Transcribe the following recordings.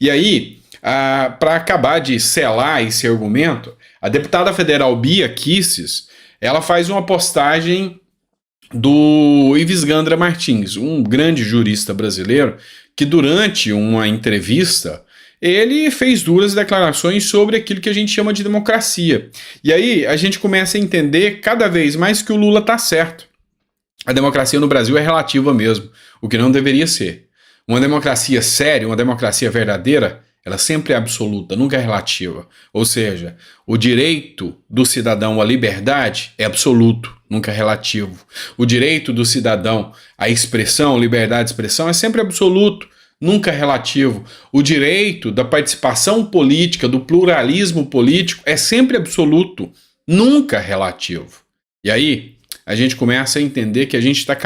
E aí, para acabar de selar esse argumento, a deputada federal Bia Kicis, ela faz uma postagem do Ives Gandra Martins, um grande jurista brasileiro, que durante uma entrevista ele fez duras declarações sobre aquilo que a gente chama de democracia. E aí a gente começa a entender cada vez mais que o Lula está certo. A democracia no Brasil é relativa mesmo, o que não deveria ser. Uma democracia séria, uma democracia verdadeira, ela sempre é absoluta, nunca é relativa. Ou seja, o direito do cidadão à liberdade é absoluto, nunca é relativo. O direito do cidadão à expressão, liberdade de expressão, é sempre absoluto, nunca é relativo. O direito da participação política, do pluralismo político, é sempre absoluto, nunca relativo. E aí, a gente começa a entender que a gente está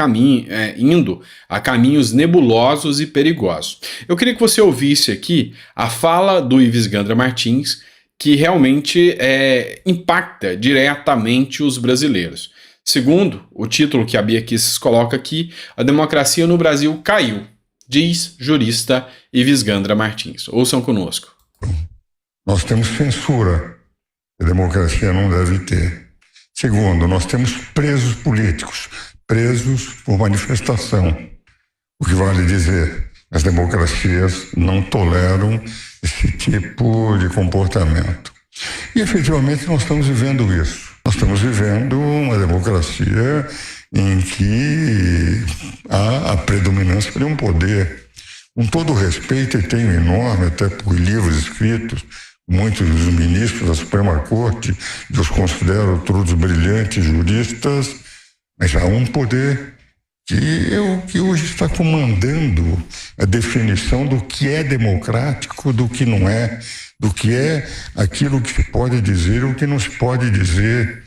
indo a caminhos nebulosos e perigosos. Eu queria que você ouvisse aqui a fala do Ives Gandra Martins, que realmente impacta diretamente os brasileiros. Segundo o título que a Bia Kicis coloca aqui, a democracia no Brasil caiu, diz jurista Ives Gandra Martins. Ouçam conosco. Nós temos censura, que a democracia não deve ter. Segundo, nós temos presos políticos, presos por manifestação. O que vale dizer, as democracias não toleram esse tipo de comportamento. E efetivamente nós estamos vivendo isso. Nós estamos vivendo uma democracia em que há a predominância de um poder. Com todo respeito, e tenho enorme, até por livros escritos, muitos dos ministros da Suprema Corte, eu os considero todos brilhantes juristas, mas há um poder que hoje está comandando a definição do que é democrático, do que não é, do que é aquilo que se pode dizer e o que não se pode dizer.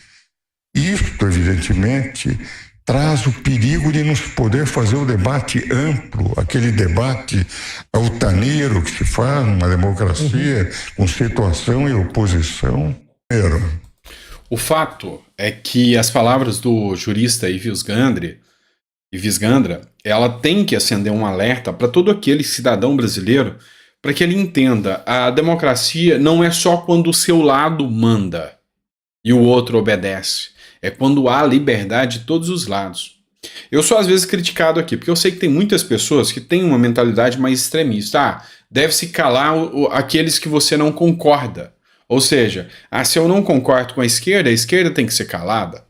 Isto, evidentemente, traz o perigo de não se poder fazer o debate amplo, aquele debate altaneiro que se faz numa democracia, com situação e oposição. O fato é que as palavras do jurista Ives Gandra, ela tem que acender um alerta para todo aquele cidadão brasileiro, para que ele entenda, a democracia não é só quando o seu lado manda e o outro obedece. É quando há liberdade de todos os lados. Eu sou às vezes criticado aqui, porque eu sei que tem muitas pessoas que têm uma mentalidade mais extremista. Deve-se calar aqueles que você não concorda. Ou seja, se eu não concordo com a esquerda tem que ser calada.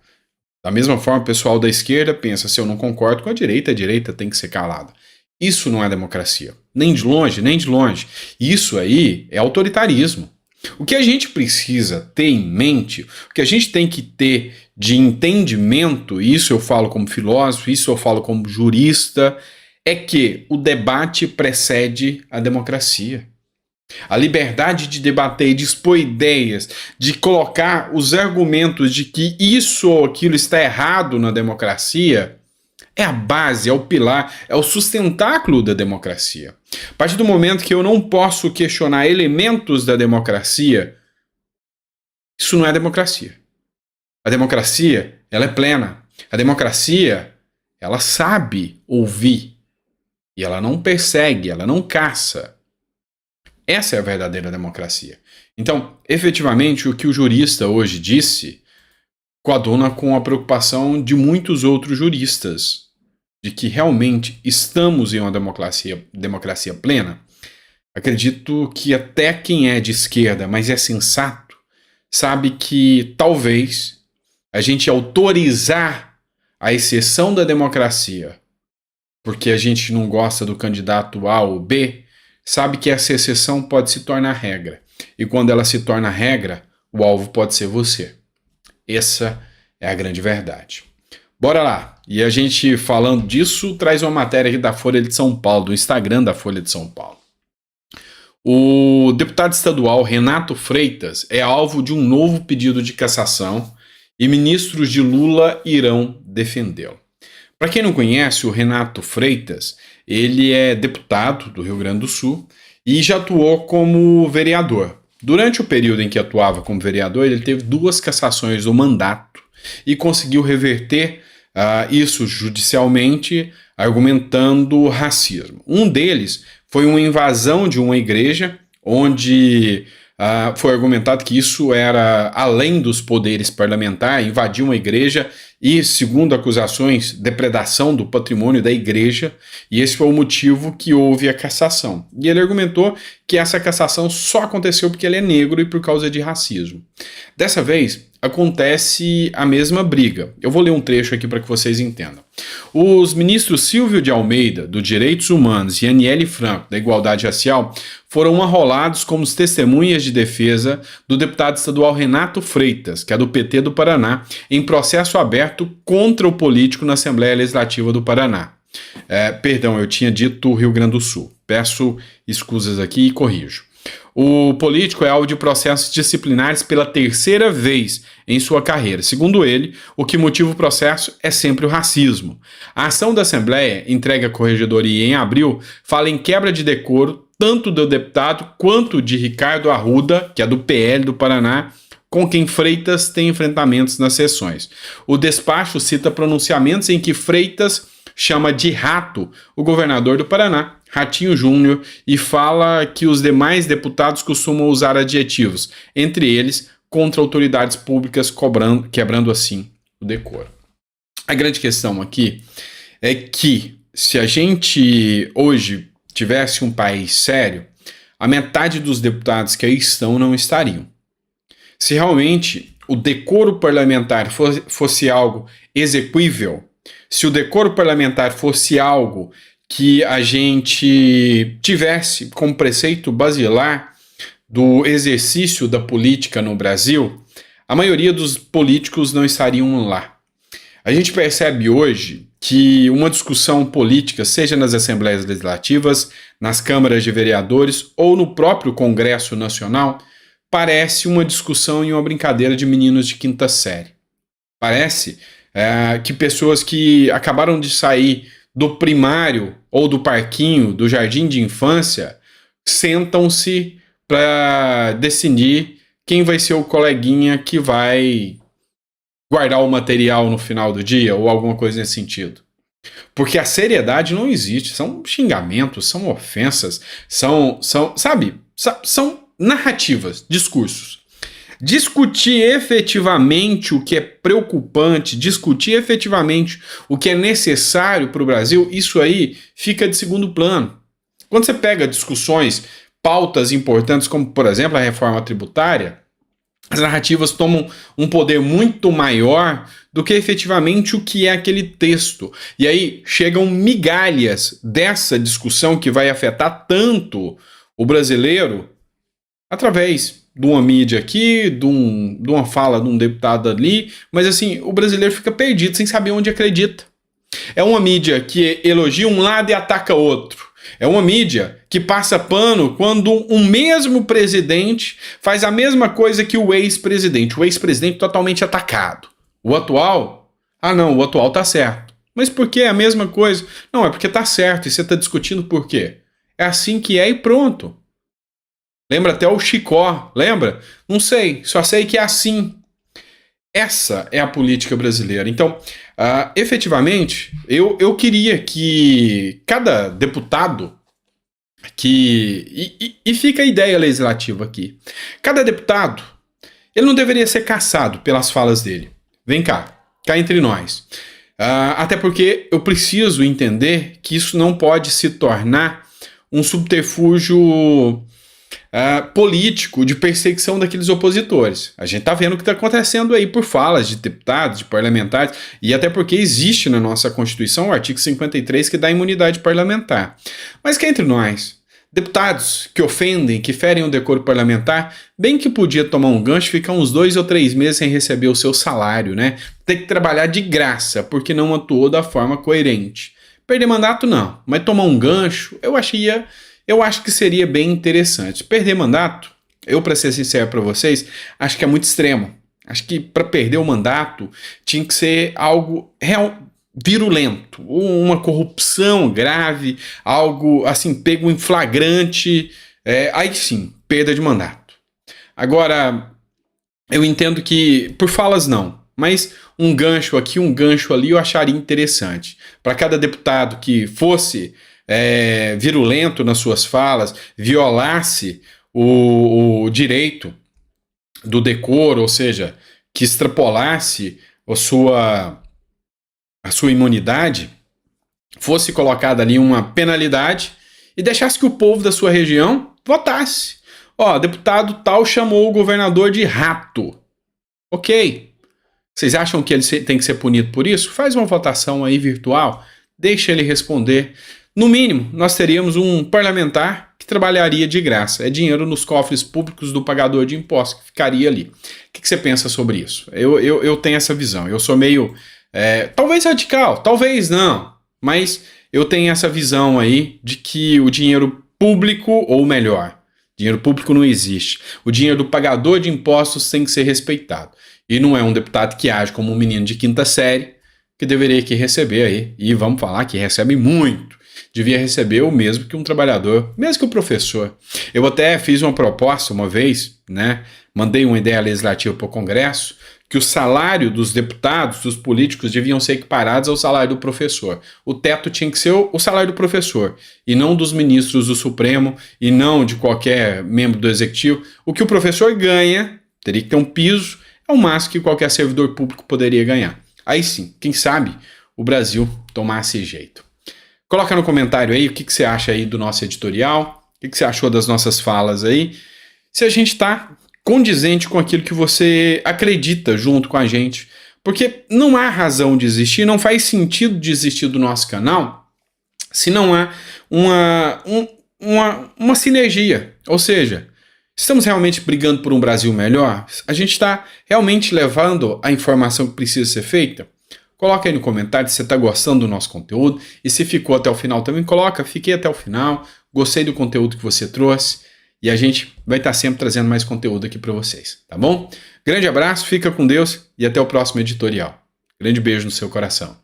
Da mesma forma, o pessoal da esquerda pensa, se eu não concordo com a direita tem que ser calada. Isso não é democracia. Nem de longe, nem de longe. Isso aí é autoritarismo. O que a gente precisa ter em mente, o que a gente tem que ter de entendimento, isso eu falo como filósofo, isso eu falo como jurista, é que o debate precede a democracia. A liberdade de debater, de expor ideias, de colocar os argumentos de que isso ou aquilo está errado na democracia, é a base, é o pilar, é o sustentáculo da democracia. A partir do momento que eu não posso questionar elementos da democracia, isso não é democracia. A democracia, ela é plena. A democracia, ela sabe ouvir. E ela não persegue, ela não caça. Essa é a verdadeira democracia. Então, efetivamente, o que o jurista hoje disse coaduna com a preocupação de muitos outros juristas, de que realmente estamos em uma democracia plena. Acredito que até quem é de esquerda, mas é sensato, sabe que talvez a gente autorizar a exceção da democracia, porque a gente não gosta do candidato A ou B, sabe que essa exceção pode se tornar regra. E quando ela se torna regra, o alvo pode ser você. Essa é a grande verdade. Bora lá. E a gente, falando disso, traz uma matéria aqui da Folha de São Paulo, do Instagram da Folha de São Paulo. O deputado estadual Renato Freitas é alvo de um novo pedido de cassação e ministros de Lula irão defendê-lo. Para quem não conhece, o Renato Freitas, ele é deputado do Rio Grande do Sul e já atuou como vereador. Durante o período em que atuava como vereador, ele teve 2 cassações do mandato e conseguiu reverter isso judicialmente, argumentando racismo. Um deles foi uma invasão de uma igreja, onde foi argumentado que isso era além dos poderes parlamentares, invadir uma igreja e, segundo acusações, depredação do patrimônio da igreja, e esse foi o motivo que houve a cassação. E ele argumentou que essa cassação só aconteceu porque ele é negro e por causa de racismo. Dessa vez, acontece a mesma briga. Eu vou ler um trecho aqui para que vocês entendam. Os ministros Silvio de Almeida, do Direitos Humanos, e Aniele Franco, da Igualdade Racial, foram arrolados como testemunhas de defesa do deputado estadual Renato Freitas, que é do PT do Paraná, em processo aberto contra o político na Assembleia Legislativa do Paraná. Perdão, eu tinha dito Rio Grande do Sul. Peço escusas aqui e corrijo. O político é alvo de processos disciplinares pela terceira vez em sua carreira. Segundo ele, o que motiva o processo é sempre o racismo. A ação da Assembleia, entregue à Corregedoria em abril, fala em quebra de decoro tanto do deputado quanto de Ricardo Arruda, que é do PL do Paraná, com quem Freitas tem enfrentamentos nas sessões. O despacho cita pronunciamentos em que Freitas chama de rato o governador do Paraná, Ratinho Júnior, e fala que os demais deputados costumam usar adjetivos, entre eles contra autoridades públicas, quebrando assim o decoro. A grande questão aqui é que se a gente hoje tivesse um país sério, a metade dos deputados que aí estão não estariam. Se realmente o decoro parlamentar fosse algo exequível, se o decoro parlamentar fosse algo que a gente tivesse como preceito basilar do exercício da política no Brasil, a maioria dos políticos não estariam lá. A gente percebe hoje que uma discussão política, seja nas assembleias legislativas, nas câmaras de vereadores ou no próprio Congresso Nacional, parece uma discussão e uma brincadeira de meninos de quinta série. Parece que pessoas que acabaram de sair do primário ou do parquinho, do jardim de infância, sentam-se para decidir quem vai ser o coleguinha que vai guardar o material no final do dia ou alguma coisa nesse sentido. Porque a seriedade não existe, são xingamentos, são ofensas, são narrativas, discursos. Discutir efetivamente o que é preocupante, discutir efetivamente o que é necessário para o Brasil, isso aí fica de segundo plano. Quando você pega discussões, pautas importantes, como, por exemplo, a reforma tributária, as narrativas tomam um poder muito maior do que efetivamente o que é aquele texto. E aí chegam migalhas dessa discussão que vai afetar tanto o brasileiro através de uma mídia aqui, de uma fala de um deputado ali, mas assim, o brasileiro fica perdido sem saber onde acredita. É uma mídia que elogia um lado e ataca outro. É uma mídia que passa pano quando um mesmo presidente faz a mesma coisa que o ex-presidente totalmente atacado. O atual? O atual tá certo. Mas por que é a mesma coisa? Não, é porque tá certo e você tá discutindo por quê. É assim que é e pronto. Lembra até o Chicó, lembra? Não sei, só sei que é assim. Essa é a política brasileira. Então, efetivamente, eu queria que cada deputado e fica a ideia legislativa aqui. Cada deputado, ele não deveria ser caçado pelas falas dele. Vem cá entre nós. Até porque eu preciso entender que isso não pode se tornar um subterfúgio político de perseguição daqueles opositores. A gente está vendo o que está acontecendo aí por falas de deputados, de parlamentares, e até porque existe na nossa Constituição o artigo 53 que dá imunidade parlamentar. Mas que entre nós, deputados que ofendem, que ferem o decoro parlamentar, bem que podia tomar um gancho e ficar uns 2 ou 3 meses sem receber o seu salário, né? Ter que trabalhar de graça, porque não atuou da forma coerente. Perder mandato não, mas tomar um gancho, eu acho que seria bem interessante. Perder mandato, eu, para ser sincero para vocês, acho que é muito extremo. Acho que para perder o mandato tinha que ser algo virulento, uma corrupção grave, algo assim, pego em flagrante, aí sim, perda de mandato. Agora, eu entendo que, por falas não, mas um gancho aqui, um gancho ali eu acharia interessante. Para cada deputado que fosse virulento nas suas falas, violasse o direito do decoro, ou seja, que extrapolasse a sua imunidade, fosse colocada ali uma penalidade e deixasse que o povo da sua região votasse. Ó, deputado tal chamou o governador de rato. Ok. Vocês acham que ele tem que ser punido por isso? Faz uma votação aí virtual, deixa ele responder. No mínimo, nós teríamos um parlamentar que trabalharia de graça. É dinheiro nos cofres públicos do pagador de impostos que ficaria ali. O que você pensa sobre isso? Eu tenho essa visão. Eu sou meio, talvez radical, talvez não, mas eu tenho essa visão aí de que o dinheiro público, ou melhor, dinheiro público não existe. O dinheiro do pagador de impostos tem que ser respeitado. E não é um deputado que age como um menino de quinta série que deveria que receber aí. E vamos falar que recebe muito. Devia receber o mesmo que um trabalhador, mesmo que o professor. Eu até fiz uma proposta uma vez, né? Mandei uma ideia legislativa para o Congresso, que o salário dos deputados, dos políticos, deviam ser equiparados ao salário do professor. O teto tinha que ser o salário do professor, e não dos ministros do Supremo, e não de qualquer membro do Executivo. O que o professor ganha, teria que ter um piso, é o máximo que qualquer servidor público poderia ganhar. Aí sim, quem sabe o Brasil tomasse jeito. Coloca no comentário aí o que você acha aí do nosso editorial, o que você achou das nossas falas aí, se a gente está condizente com aquilo que você acredita junto com a gente, porque não há razão de existir, não faz sentido desistir do nosso canal se não há uma sinergia, ou seja, estamos realmente brigando por um Brasil melhor? A gente está realmente levando a informação que precisa ser feita? Coloca aí no comentário se você está gostando do nosso conteúdo, e se ficou até o final também, coloca, fiquei até o final, gostei do conteúdo que você trouxe, e a gente vai estar sempre trazendo mais conteúdo aqui para vocês, tá bom? Grande abraço, fica com Deus e até o próximo editorial. Grande beijo no seu coração.